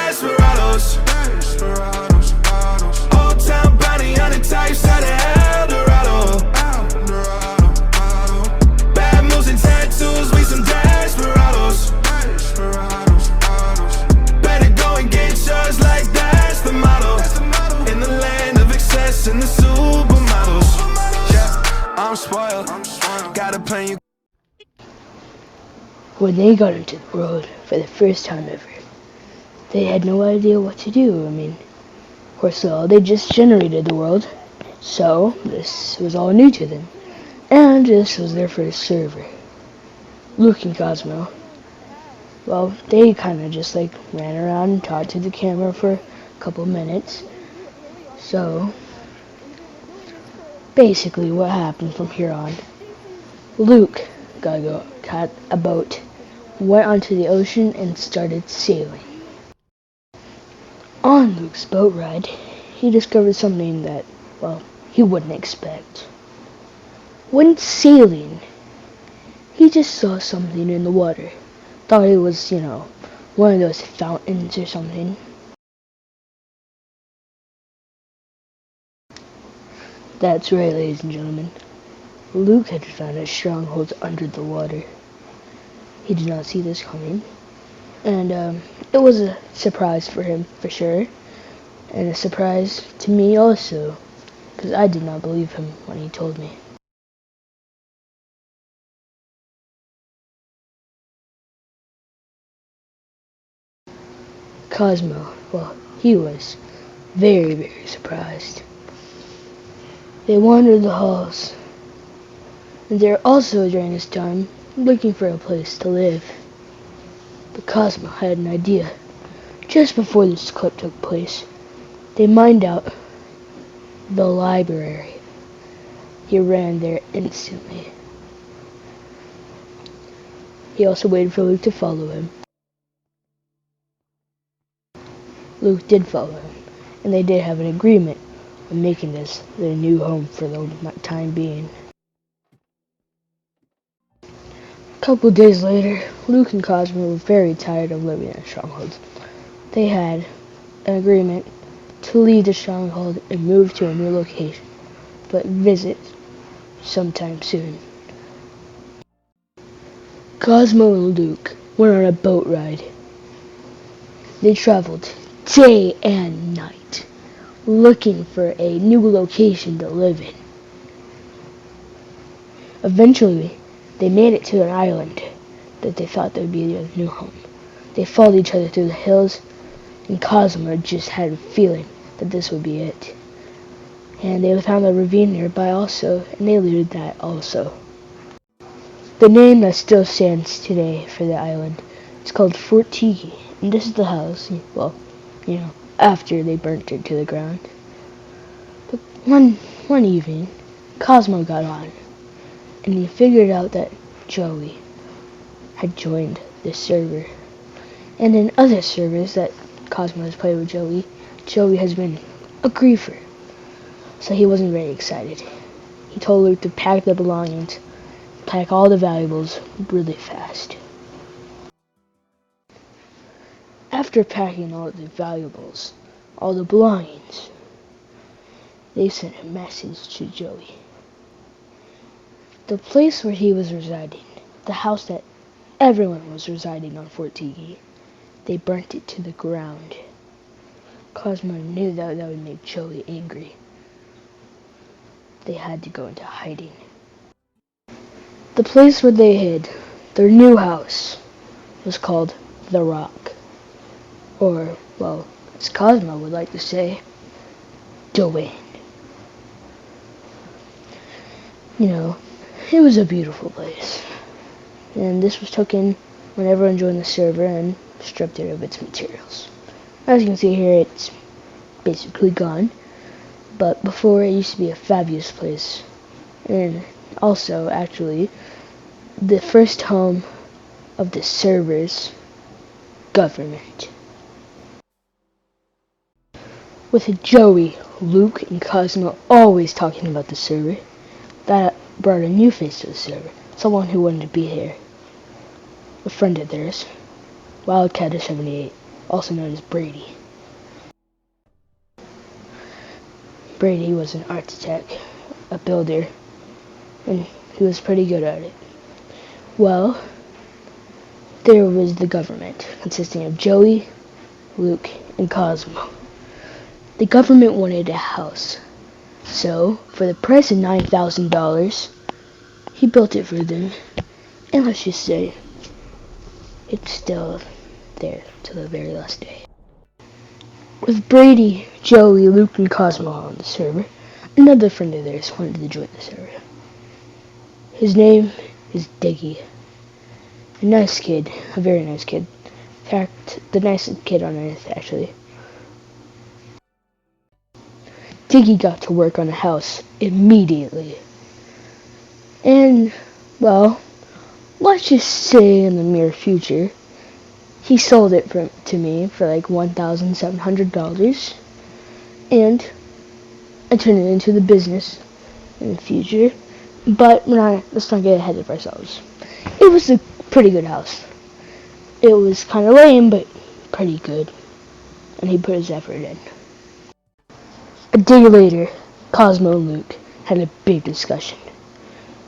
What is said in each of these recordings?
desperadoes. Old town bounty hunting types out of Eldorado. Bad moves and tattoos, we some desperados. Better go and get yours, like that's the motto. In the land of excess and the supermodels. Yeah, I'm spoiled. Got a plan you. When they got into the world for the first time ever, they had no idea what to do. I mean, of course, they just generated the world, so this was all new to them. And this was their first server. Luke and Cosmo, well, they kind of just like ran around and talked to the camera for a couple minutes. So, basically what happened from here on, Luke got a boat, went onto the ocean and started sailing. On Luke's boat ride, he discovered something that, well, he wouldn't expect. When sailing, he just saw something in the water. Thought it was, one of those fountains or something. That's right, ladies and gentlemen. Luke had found a stronghold under the water. He did not see this coming. And it was a surprise for him, for sure. And a surprise to me also, because I did not believe him when he told me. Cosmo, well, he was very, very surprised. They wandered the halls, and they're also during this time looking for a place to live. But Cosmo had an idea. Just before this clip took place, they mined out the library. He ran there instantly. He also waited for Luke to follow him. Luke did follow him, and they did have an agreement on making this their new home for the time being. A couple days later, Luke and Cosmo were very tired of living in strongholds. They had an agreement to leave the stronghold and move to a new location, but visit sometime soon. Cosmo and Luke went on a boat ride. They traveled day and night, looking for a new location to live in. Eventually, they made it to an island that they thought would be their new home. They followed each other through the hills, and Cosmo just had a feeling that this would be it. And they found a ravine nearby also, and they looted that also. The name that still stands today for the island is called Fort Tiki, and this is the house, well, after they burnt it to the ground. But one evening, Cosmo got on, and he figured out that Joey had joined this server. And in other servers that Cosmo has played with Joey has been a griefer. So he wasn't very excited. He told Luke to pack the belongings, pack all the valuables really fast. After packing all the valuables, all the belongings, they sent a message to Joey. The place where he was residing, the house that everyone was residing on Fort Tiki, they burnt it to the ground. Cosmo knew that would make Joey angry. They had to go into hiding. The place where they hid, their new house, was called The Rock. Or, well, as Cosmo would like to say, Dwayne. It was a beautiful place. And this was taken when everyone joined the server and stripped it of its materials. As you can see here, it's basically gone. But before, it used to be a fabulous place. And also, actually, the first home of the server's government. With Joey, Luke, and Cosmo always talking about the server, that brought a new face to the server. Someone who wanted to be here. A friend of theirs, Wildcatter78. also known as Brady. Brady was an architect, a builder, and he was pretty good at it. Well, there was the government, consisting of Joey, Luke, and Cosmo. The government wanted a house, so for the price of $9,000, he built it for them, and let's just say, it's still there till the very last day. With Brady, Joey, Luke, and Cosmo on the server, another friend of theirs wanted to join the server. His name is Dkcpd. A nice kid, a very nice kid. In fact, the nicest kid on earth, actually. Dkcpd got to work on the house immediately. And, well, let's just say in the near future, he sold it to me for like $1,700. And I turned it into the business in the future. But let's not get ahead of ourselves. It was a pretty good house. It was kind of lame, but pretty good. And he put his effort in. A day later, Cosmo and Luke had a big discussion.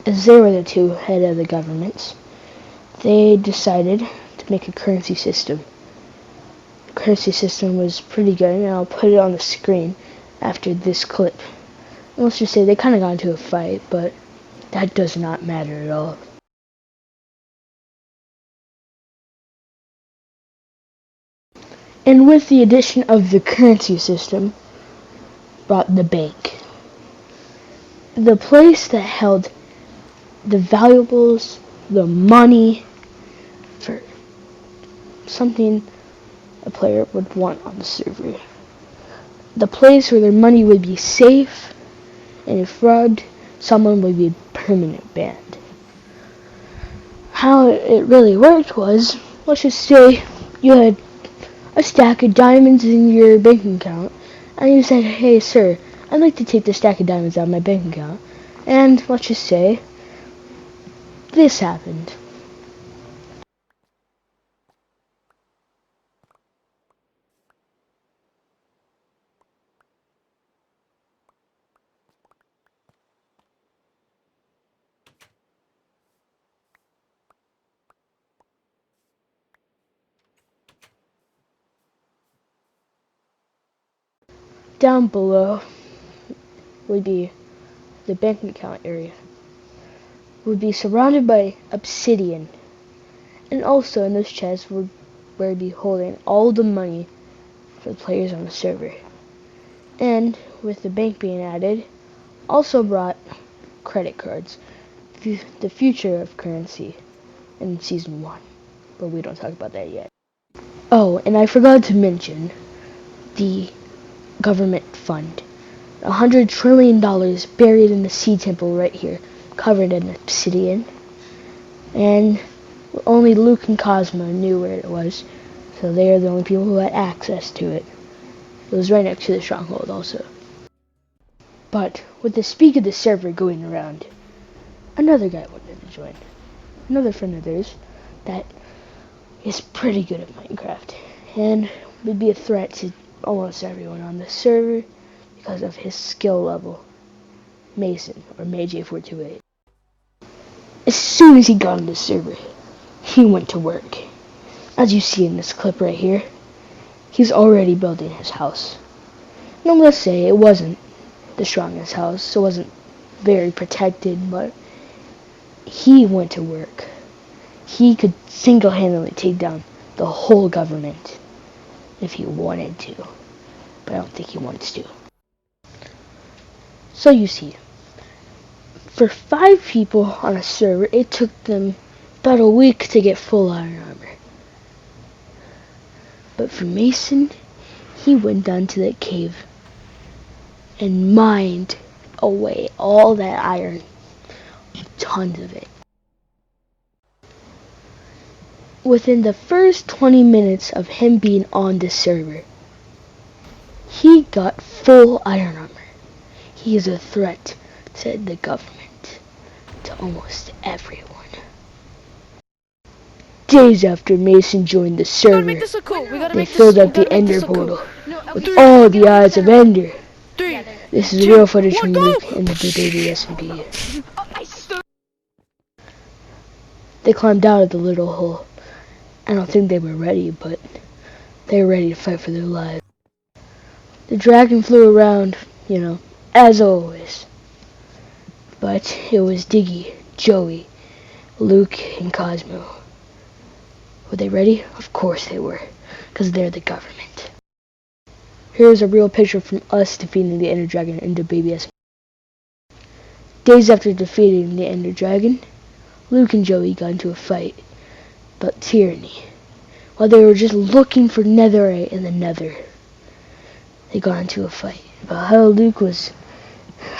As they were the two head of the governments, they decided to make a currency system. The currency system was pretty good, and I'll put it on the screen after this clip. And let's just say they kind of got into a fight, but that does not matter at all. And with the addition of the currency system, brought the bank. The place that held the valuables, the money, for something a player would want on the server. The place where their money would be safe, and if robbed, someone would be permanent banned. How it really worked was, let's just say you had a stack of diamonds in your bank account, and you said, "Hey sir, I'd like to take the stack of diamonds out of my bank account." And let's just say this happened. Down below would be the bank account area. Would be surrounded by obsidian. And also in those chests would be holding all the money for the players on the server. And with the bank being added, also brought credit cards. The future of currency in Season 1. But we don't talk about that yet. Oh, and I forgot to mention the government fund. $100 trillion buried in the sea temple right here, covered in obsidian. And only Luke and Cosmo knew where it was, so they are the only people who had access to it. It was right next to the stronghold also. But with the speak of the server going around, another guy wanted to join. Another friend of theirs that is pretty good at Minecraft and would be a threat to almost everyone on the server because of his skill level. Mason, or MageA428. As soon as he got on the server, he went to work. As you see in this clip right here, he's already building his house. Now let's say it wasn't the strongest house, it wasn't very protected, but he went to work. He could single-handedly take down the whole government if he wanted to, but I don't think he wants to. So you see, for 5 people on a server, it took them about a week to get full iron armor. But for Mason, he went down to that cave and mined away all that iron, tons of it. Within the first 20 minutes of him being on the server, he got full iron armor. He is a threat to the government, to almost everyone. Days after Mason joined the We gotta make server, this look cool. We gotta they make this. filled We up the gotta make Ender this look cool. portal No, with all the eyes of Ender. 3, This is 2, real footage 1, from go! Luke and the DaBaby SMP. They climbed out of the little hole. I don't think they were ready, but they were ready to fight for their lives. The dragon flew around, as always. But it was Diggy, Joey, Luke, and Cosmo. Were they ready? Of course they were, because they're the government. Here's a real picture from us defeating the Ender Dragon and DaBaby SMP. Days after defeating the Ender Dragon, Luke and Joey got into a fight about tyranny. While they were just looking for netherite in the nether, they got into a fight about how Luke was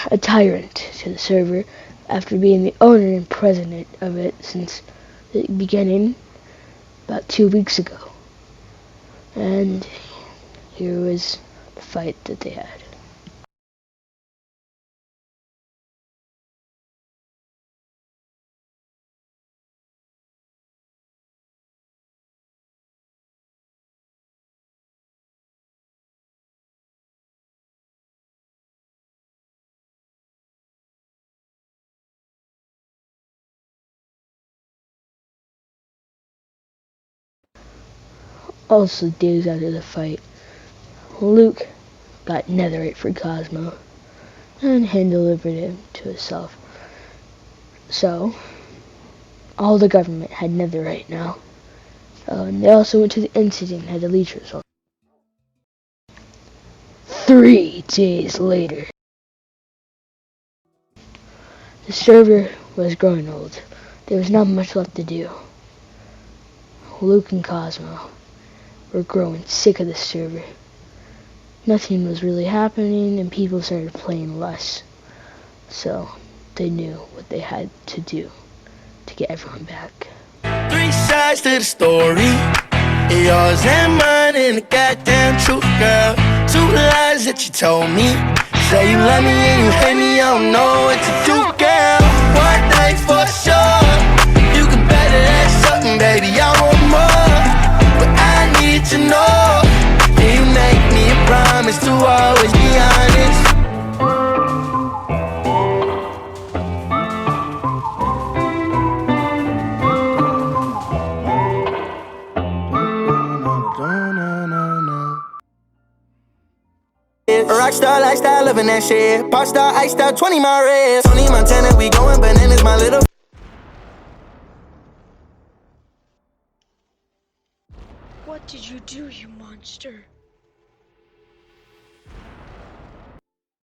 a tyrant to the server after being the owner and president of it since the beginning about 2 weeks ago. And here was the fight that they had. Also, days after the fight, Luke got netherite for Cosmo and hand delivered it to himself. So, all the government had netherite now. And they also went to the incident and had a leech result. 3 days later, the server was growing old. There was not much left to do. Luke and Cosmo were growing sick of the server. Nothing was really happening and people started playing less. So they knew what they had to do to get everyone back. 3 sides to the story, yours and mine, and the goddamn truth, girl. 2 lies that you told me. Say you love me and you hate me, I don't know what to do, girl. One thing's for sure, you can bet that something, baby, I want more. But I need to know, can you make me a promise to always be honest? Rockstar lifestyle, living that shit. Pop star, iced out, 20 my wrist. Tony Montana, we going bananas, my little. What did you do, you monster?